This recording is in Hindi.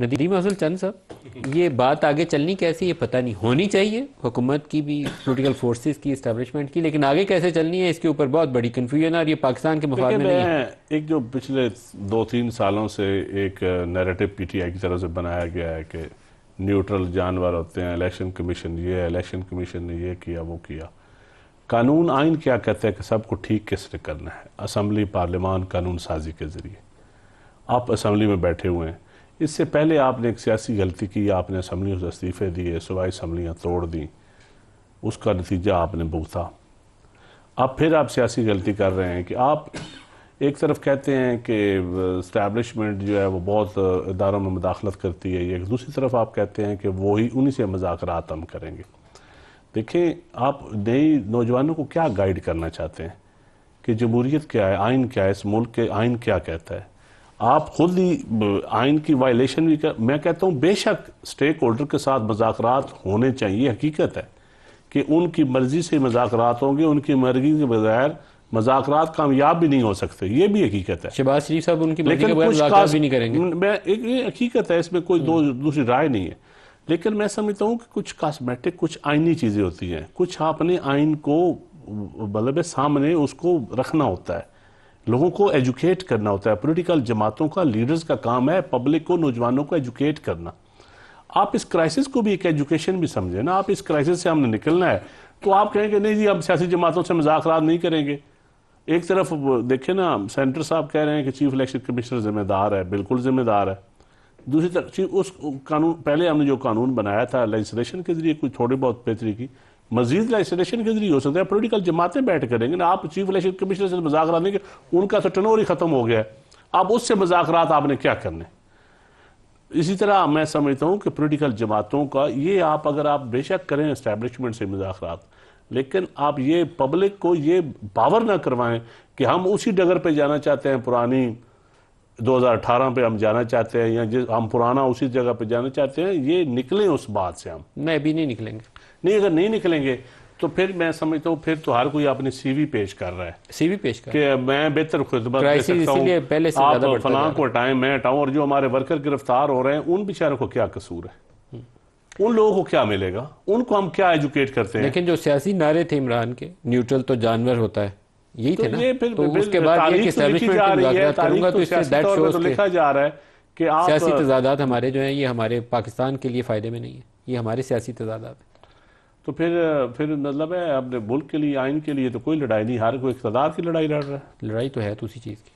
नदीम अफजल चंद साहब, ये बात आगे चलनी कैसी ये पता नहीं, होनी चाहिए हुकूमत की भी, पॉलिटिकल फोर्सेस की, इस्टेब्लिशमेंट की, लेकिन आगे कैसे चलनी है इसके ऊपर बहुत बड़ी कन्फ्यूजन है और ये पाकिस्तान के मुफाद देखिए, में नहीं है। मैं एक जो पिछले 2-3 सालों से एक नैरेटिव पीटीआई की तरफ से बनाया गया है कि न्यूट्रल जानवर होते हैं, इलेक्शन कमीशन ये है, इलेक्शन कमीशन ने ये किया वो किया। कानून आइन क्या कहता है कि सबको ठीक किसने करना है? असम्बली पार्लियामान कानून साजी के ज़रिए। आप असम्बली में बैठे हुए हैं, इससे पहले आपने एक सियासी गलती की, आपने असम्बलियों से इस्तीफे दिए, सूबाई असम्बलियाँ तोड़ दी, उसका नतीजा आपने भुगता। अब फिर आप सियासी गलती कर रहे हैं कि आप एक तरफ कहते हैं कि इस्टेब्लिशमेंट जो है वो बहुत इदारों में मुदाखलत करती है, एक दूसरी तरफ आप कहते हैं कि वही उन्हीं से मुज़ाकरात हम करेंगे। देखें, आप नई नौजवानों को क्या गाइड करना चाहते हैं कि जमहूरियत क्या है, आइन क्या है, इस मुल्क के आइन क्या कहता है? आप खुद ही आइन की वायलेशन भी कर। मैं कहता हूँ बेशक स्टेक होल्डर के साथ मुज़ाकरात होने चाहिए, हकीकत है कि उनकी मर्जी से मज़ाकरात होंगे, उनकी मर्जी के बगैर मज़ाकरात कामयाब भी नहीं हो सकते, ये भी हकीकत है। शहबाज शरीफ साहब उनकी मर्जी के लेकिन बगैर कुछ मुज़ाकरात भी नहीं करेंगे। मैं एक ये हकीकत है, इसमें कोई दूसरी राय नहीं है। लेकिन मैं समझता हूँ कि कुछ कॉस्मेटिक, कुछ आइनी चीज़ें होती हैं, कुछ आपने आइन को मतलब सामने उसको रखना होता है, लोगों को एजुकेट करना होता है। पॉलिटिकल जमातों का, लीडर्स का काम है पब्लिक को, नौजवानों को एजुकेट करना। आप इस क्राइसिस को भी एक एजुकेशन भी समझे ना। आप इस क्राइसिस से हमने निकलना है तो आप कहेंगे नहीं जी हम सियासी जमातों से मुज़ाकरात नहीं करेंगे। एक तरफ देखें ना, सेंटर साहब कह रहे हैं कि चीफ इलेक्शन कमिश्नर जिम्मेदार है, बिल्कुल जिम्मेदार है। दूसरी तरफ उस कानून, पहले हमने जो कानून बनाया था लेजिस्लेशन के जरिए कोई थोड़ी बहुत बेहतरी की, मजीद लेजिस्लेशन के जरिए हो सकता है। पॉलिटिकल जमातें बैठ करेंगे ना। आप चीफ इलेक्शन कमिश्नर से मुज़ाकरात नहीं, उनका तो टर्नओवर ही खत्म हो गया है, अब उससे मुज़ाकरात आपने क्या करने? इसी तरह मैं समझता हूँ कि पॉलिटिकल जमातों का ये, आप अगर आप बेशक करें इस्टेब्लिशमेंट से मुज़ाकरात, लेकिन आप ये पब्लिक को ये बावर ना करवाएं कि हम उसी डगर पे जाना चाहते हैं, पुरानी 2018 पे हम जाना चाहते हैं, या हम पुराना उसी जगह पे जाना चाहते हैं। ये निकलें उस बात से, हम मैं भी नहीं निकलेंगे। नहीं, अगर नहीं निकलेंगे तो फिर मैं समझता हूँ फिर तो हर कोई अपनी सीवी पेश कर रहा है, सीवी पेश कर कि मैं बेहतर खुदमत दे सकता हूँ, पहले से आप फलां को टाइम मैं हटाऊँ। और जो हमारे वर्कर गिरफ्तार हो रहे हैं उन बेचारों को क्या कसूर है? उन लोगों को क्या मिलेगा? उनको हम क्या एजुकेट करते हैं? लेकिन जो सियासी नारे थे इमरान के, न्यूट्रल तो जानवर होता है, यही थे ना। तो उसके बाद ये कि एस्टेब्लिशमेंट की मुज़ाकरात करूंगा, तो इससे दैट शोज तो लिखा जा रहा है कि आप सियासी तजादात हमारे जो हैं ये हमारे पाकिस्तान के लिए फ़ायदे में नहीं है, ये हमारे सियासी तजादात है। तो फिर मतलब है अपने मुल्क के लिए, आइन के लिए तो कोई लड़ाई नहीं, हर कोई इक़्तिदार की लड़ाई लड़ रहा है। लड़ाई तो है तो उसी चीज़ की।